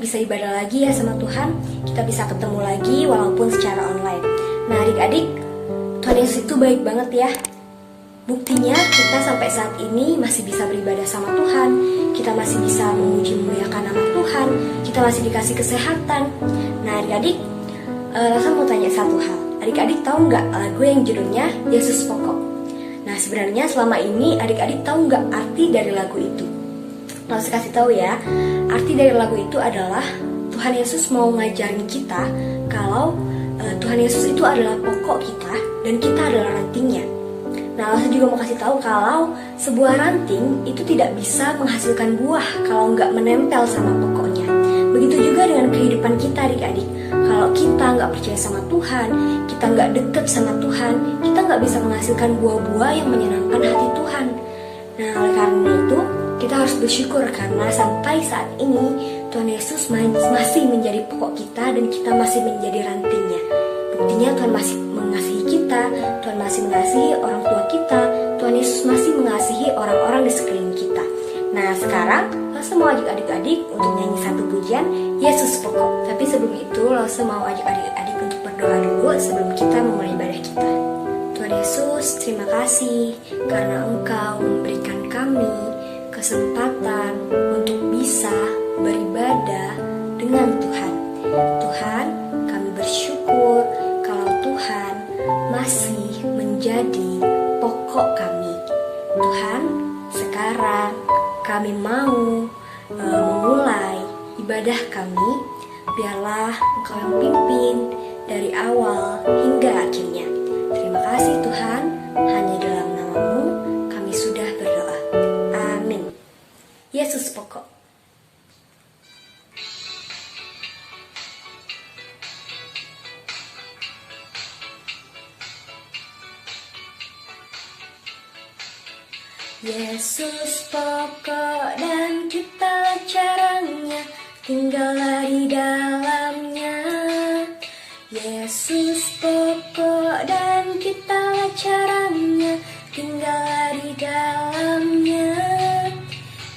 bisa ibadah lagi ya sama Tuhan. Kita bisa ketemu lagi walaupun secara online. Nah adik-adik, Tuhan Yesus itu baik banget ya. Buktinya kita sampai saat ini masih bisa beribadah sama Tuhan. Kita masih bisa memuji memuliakan nama Tuhan. Kita masih dikasih kesehatan. Nah adik-adik, Lasa mau tanya satu hal. Adik-adik tahu nggak lagu yang judulnya Yesus Pokok? Nah sebenarnya selama ini adik-adik tahu nggak arti dari lagu itu? Lasa kasih tahu ya. Arti dari lagu itu adalah Tuhan Yesus mau ngajarin kita kalau Tuhan Yesus itu adalah pokok kita dan kita adalah rantingnya. Nah, Lasa juga mau kasih tahu kalau sebuah ranting itu tidak bisa menghasilkan buah kalau nggak menempel sama pokoknya. Begitu juga dengan kehidupan kita adik-adik. Kalau kita nggak percaya sama Tuhan, kita nggak deket sama Tuhan, kita nggak bisa menghasilkan buah-buah yang menyenangkan hati Tuhan. Nah, oleh karena itu, kita harus bersyukur karena sampai saat ini Tuhan Yesus masih menjadi pokok kita dan kita masih menjadi rantingnya. Buktinya Tuhan masih mengasihi kita, Tuhan masih mengasihi orang tua kita, Tuhan Yesus masih mengasihi orang-orang di sekeliling kita. Nah sekarang Lasa mau ajak adik-adik untuk nyanyi satu pujian Yesus Pokok. Tapi sebelum itu Lasa mau ajak adik-adik untuk berdoa dulu sebelum kita memulai ibadah kita. Tuhan Yesus, terima kasih karena Engkau memberikan kami kesempatan untuk bisa beribadah dengan Tuhan. Tuhan, kami bersyukur kalau Tuhan masih menjadi pokok kami. Tuhan, sekarang kami mau memulai ibadah kami. Biarlah Engkau yang pimpin dari awal hingga akhirnya. Terima kasih Tuhan, hanya dalam nama-Mu kami sudah berdoa. Amin. Yesus pokok. Yesus pokok dan kita caranya, tinggallah di dalamnya. Yesus pokok dan kita caranya, tinggallah di dalamnya.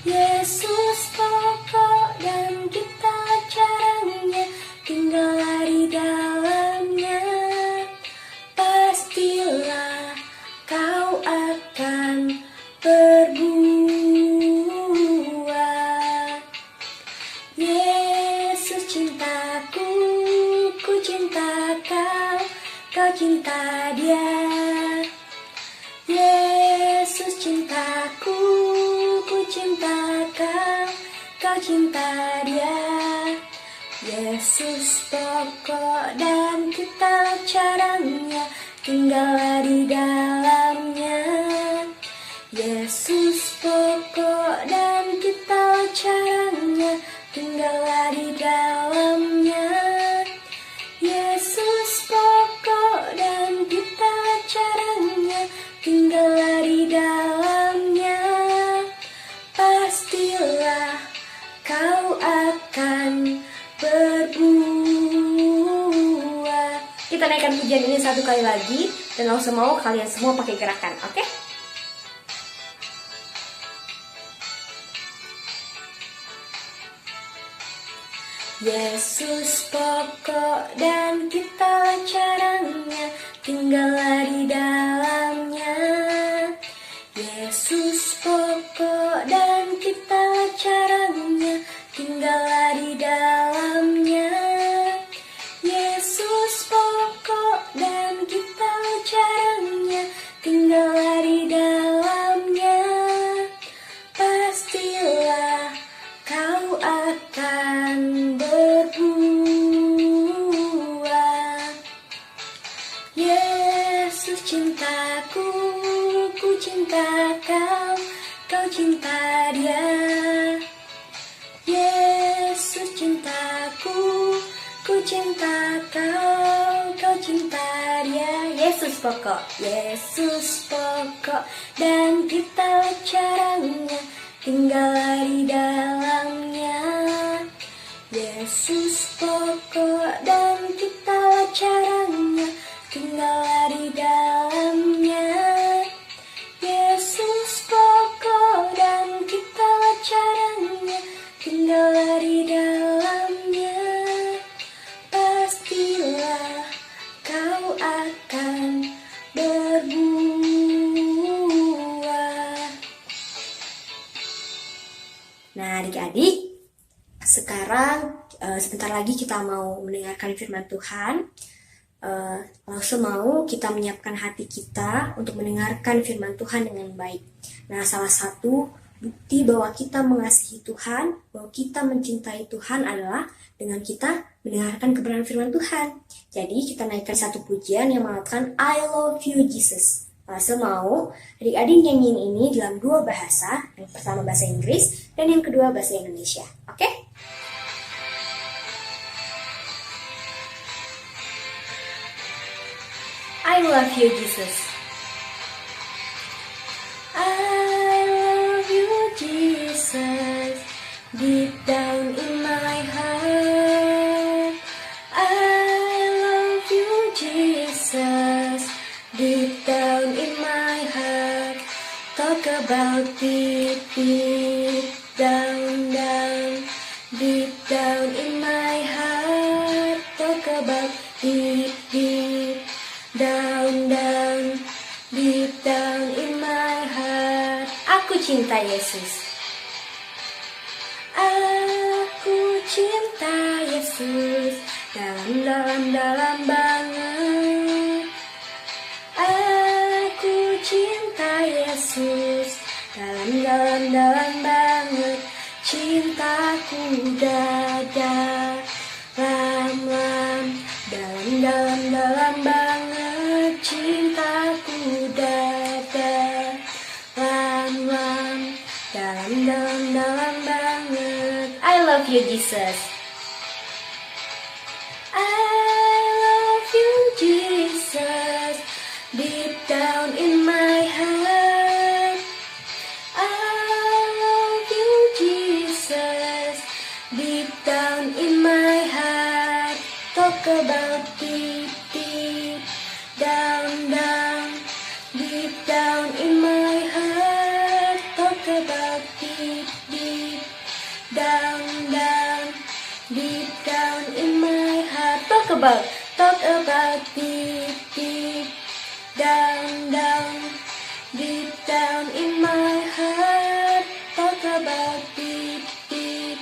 Yesus pokok dan kita caranya, tinggallah di dalamnya. Pastilah kau akan berbuah. Yesus cintaku, ku cinta kau, kau cinta Dia. Yesus cintaku, ku cinta kau, kau cinta Dia. Yesus pokok dan kita caranya, tinggallah di dalamnya. Yesus pokok dan kita caranya, tinggallah di dalamnya. Yesus pokok dan kita caranya, tinggallah di dalamnya. Pastilah kau akan berbuah. Kita naikkan pujian ini satu kali lagi dan langsung mau kalian semua pakai gerakan, oke? Yesus pokok dan kita caranya, tinggallah di dalamnya. Yesus pokok dan kita caranya, tinggallah di dalamnya. Yesus pokok dan kita caranya, tinggallah di dalamnya. Pastilah kau akan berbuah. Yesus cintaku, ku cinta kau, kau cinta Dia. Yesus cintaku, ku cinta kau, kau cinta Dia. Yesus pokok, Yesus pokok dan kita caranya, tinggallah di dalamnya. Yesus pokok dan kita caranya, tinggallah di dalamnya. Yesus pokok dan kita caranya, tinggallah di dalamnya. adik-adik, sekarang sebentar lagi kita mau mendengarkan firman Tuhan. Langsung mau kita menyiapkan hati kita untuk mendengarkan firman Tuhan dengan baik. Nah, salah satu bukti bahwa kita mengasihi Tuhan, bahwa kita mencintai Tuhan adalah dengan kita mendengarkan kebenaran firman Tuhan. Jadi kita naikkan satu pujian yang mengatakan I love you Jesus. Langsung mau adik-adik nyanyiin ini dalam dua bahasa. Yang pertama bahasa Inggris dan yang kedua bahasa Indonesia. Oke? I love you Jesus. I love you Jesus. Deep down in my heart. I love you Jesus. Deep down in my heart. Talk about deep, deep down, down. Deep down in my heart. Talk about deep, deep down, down. Deep down in my heart. Aku cinta Yesus. Aku cinta Yesus. Dalam banget. Aku cinta Yesus. Dalam banget. Cintaku dalam banget. Cintaku dalam banget. I love you Jesus. I love you Jesus. Deep down in my heart. I love you Jesus. Deep down in my heart. Talk about deep, deep down, down. Deep down in my heart. Talk about deep, deep down, down. Deep down in my heart. Talk about deep, deep down, down. Deep down in my heart. Talk about deep, deep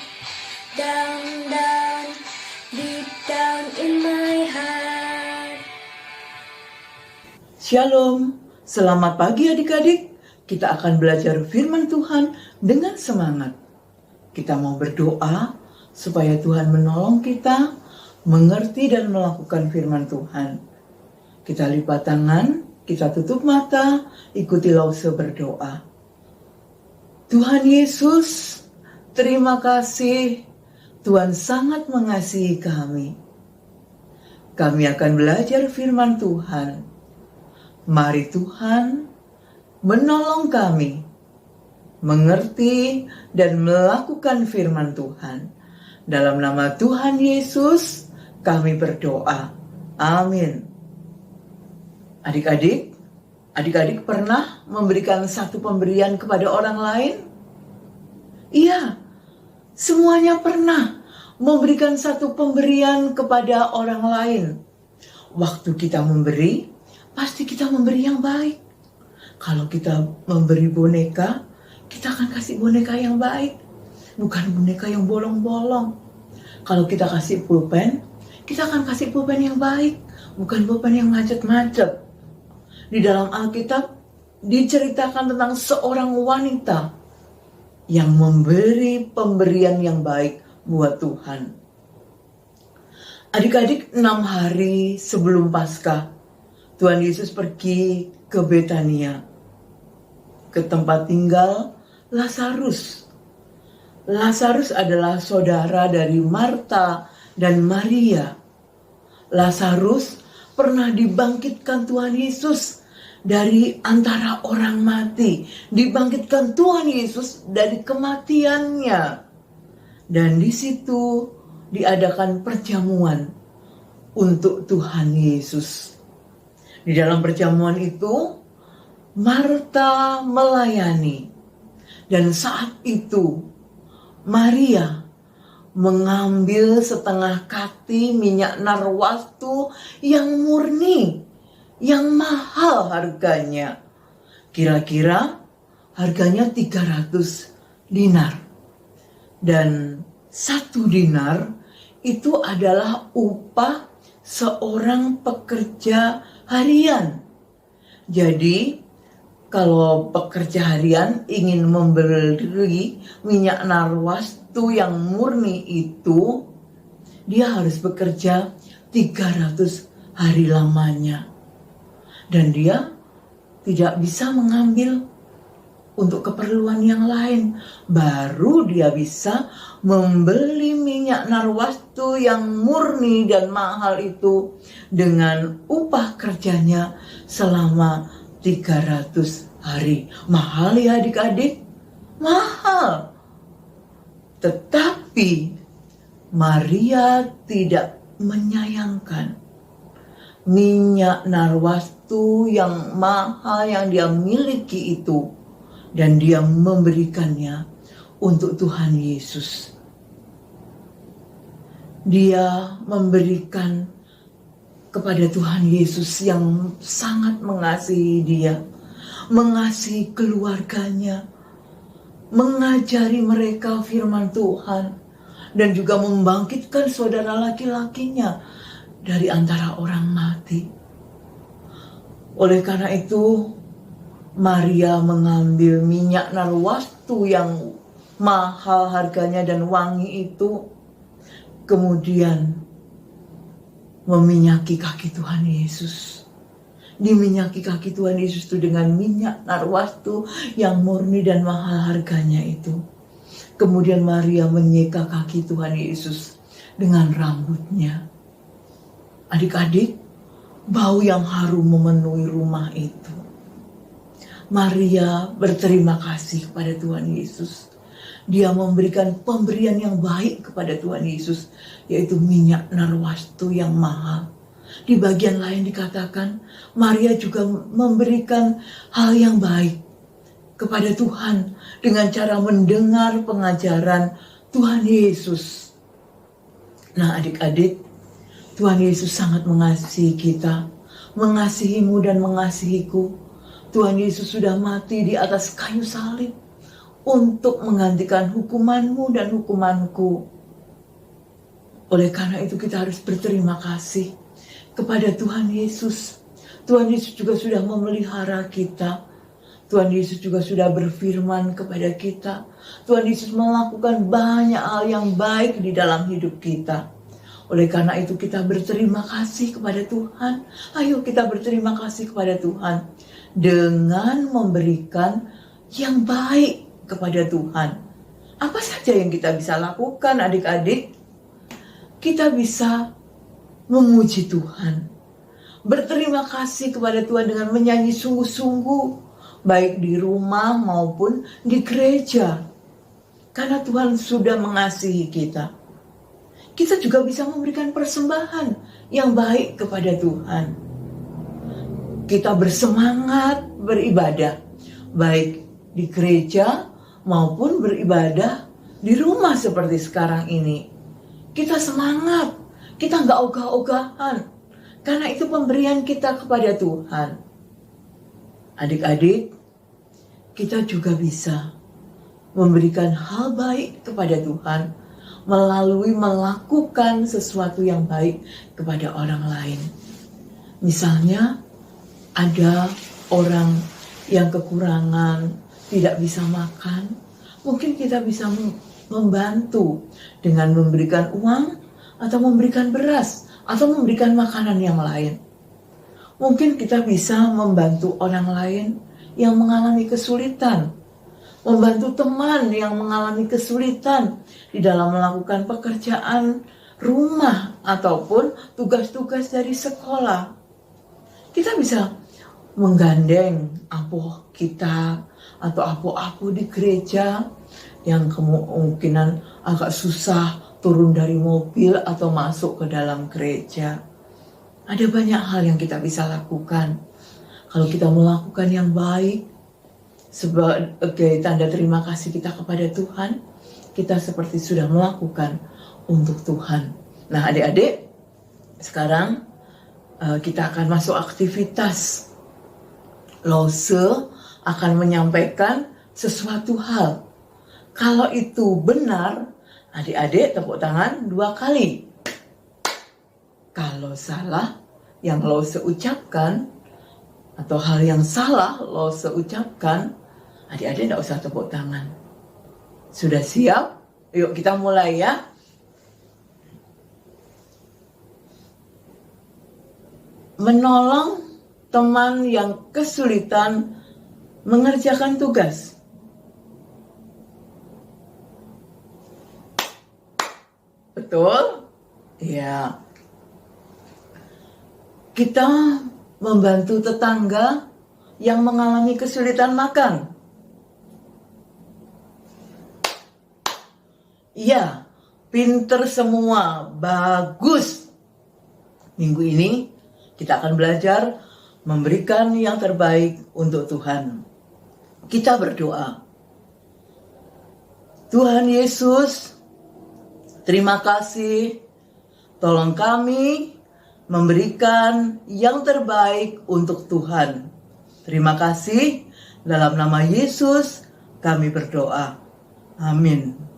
down, down. Deep down in my heart. Shalom, selamat pagi adik-adik. Kita akan belajar firman Tuhan dengan semangat. Kita mau berdoa supaya Tuhan menolong kita mengerti dan melakukan firman Tuhan. Kita lipat tangan, kita tutup mata, ikuti Lause berdoa. Tuhan Yesus, terima kasih. Tuhan sangat mengasihi kami. Kami akan belajar firman Tuhan. Mari Tuhan menolong kami mengerti dan melakukan firman Tuhan. Dalam nama Tuhan Yesus kami berdoa. Amin. Adik-adik pernah memberikan satu pemberian kepada orang lain? Iya, semuanya pernah memberikan satu pemberian kepada orang lain. Waktu kita memberi, pasti kita memberi yang baik. Kalau kita memberi boneka, kita akan kasih boneka yang baik, bukan boneka yang bolong-bolong. Kalau kita kasih pulpen, kita akan kasih pulpen yang baik, bukan pulpen yang macet-macet. Di dalam Alkitab diceritakan tentang seorang wanita yang memberi pemberian yang baik buat Tuhan. Adik-adik, 6 hari sebelum Paskah, Tuhan Yesus pergi ke Betania, ke tempat tinggal Lazarus. Lazarus adalah saudara dari Marta dan Maria. Lazarus pernah dibangkitkan Tuhan Yesus dari antara orang mati. Dibangkitkan Tuhan Yesus dari kematiannya. Dan di situ diadakan perjamuan untuk Tuhan Yesus. Di dalam perjamuan itu, Marta melayani. Dan saat itu, Maria mengambil setengah kati minyak narwastu yang murni, yang mahal harganya. Kira-kira harganya 300 dinar. Dan 1 dinar itu adalah upah seorang pekerja harian. Jadi kalau pekerja harian ingin membeli minyak narwastu yang murni itu, dia harus bekerja 300 hari lamanya. Dan dia tidak bisa mengambil untuk keperluan yang lain. Baru dia bisa membeli minyak narwastu yang murni dan mahal itu dengan upah kerjanya selama 300 hari. Mahal ya adik-adik? Mahal. Tetapi Maria tidak menyayangkan minyak narwastu yang mahal yang dia miliki itu, dan dia memberikannya untuk Tuhan Yesus. Dia memberikan kepada Tuhan Yesus yang sangat mengasihi dia, mengasihi keluarganya, mengajari mereka firman Tuhan, dan juga membangkitkan saudara laki-lakinya dari antara orang mati. Oleh karena itu, Maria mengambil minyak narwastu yang mahal harganya dan wangi itu, kemudian meminyaki kaki Tuhan Yesus. Diminyaki kaki Tuhan Yesus itu dengan minyak narwastu yang murni dan mahal harganya itu. Kemudian Maria menyeka kaki Tuhan Yesus dengan rambutnya. Adik-adik, bau yang harum memenuhi rumah itu. Maria berterima kasih kepada Tuhan Yesus. Dia memberikan pemberian yang baik kepada Tuhan Yesus, yaitu minyak narwastu yang mahal. Di bagian lain dikatakan, Maria juga memberikan hal yang baik kepada Tuhan dengan cara mendengar pengajaran Tuhan Yesus. Nah adik-adik, Tuhan Yesus sangat mengasihi kita, mengasihimu dan mengasihiku. Tuhan Yesus sudah mati di atas kayu salib untuk menggantikan hukumanmu dan hukumanku. Oleh karena itu kita harus berterima kasih kepada Tuhan Yesus. Tuhan Yesus juga sudah memelihara kita. Tuhan Yesus juga sudah berfirman kepada kita. Tuhan Yesus melakukan banyak hal yang baik di dalam hidup kita. Oleh karena itu kita berterima kasih kepada Tuhan. Ayo kita berterima kasih kepada Tuhan dengan memberikan yang baik kepada Tuhan. Apa saja yang kita bisa lakukan adik-adik? Kita bisa memuji Tuhan, berterima kasih kepada Tuhan dengan menyanyi sungguh-sungguh, baik di rumah maupun di gereja. Karena Tuhan sudah mengasihi kita. Kita juga bisa memberikan persembahan yang baik kepada Tuhan. Kita bersemangat beribadah, baik di gereja maupun beribadah di rumah seperti sekarang ini. Kita semangat, kita nggak ogah-ogahan, karena itu pemberian kita kepada Tuhan. Adik-adik, kita juga bisa memberikan hal baik kepada Tuhan melalui melakukan sesuatu yang baik kepada orang lain. Misalnya, ada orang yang kekurangan, tidak bisa makan, mungkin kita bisa membantu dengan memberikan uang atau memberikan beras atau memberikan makanan yang lain. Mungkin kita bisa membantu orang lain yang mengalami kesulitan, membantu teman yang mengalami kesulitan di dalam melakukan pekerjaan rumah ataupun tugas-tugas dari sekolah. Kita bisa menggandeng apoh kita atau apoh-apoh di gereja yang kemungkinan agak susah turun dari mobil atau masuk ke dalam gereja. Ada banyak hal yang kita bisa lakukan. Kalau kita melakukan yang baik sebagai tanda terima kasih kita kepada Tuhan, kita seperti sudah melakukan untuk Tuhan. Nah adik-adik, sekarang kita akan masuk aktivitas. Lose akan menyampaikan sesuatu hal. Kalau itu benar, Adik-adik tepuk tangan 2 kali. Kalau salah yang lo seucapkan atau hal yang salah lo seucapkan, adik-adik tidak usah tepuk tangan. Sudah siap? Yuk kita mulai ya. Menolong teman yang kesulitan mengerjakan tugas. Betul? Ya. Kita membantu tetangga yang mengalami kesulitan makan. Iya, pinter semua, bagus. Minggu ini kita akan belajar memberikan yang terbaik untuk Tuhan. Kita berdoa. Tuhan Yesus, terima kasih. Tolong kami memberikan yang terbaik untuk Tuhan. Terima kasih. Dalam nama Yesus kami berdoa. Amin.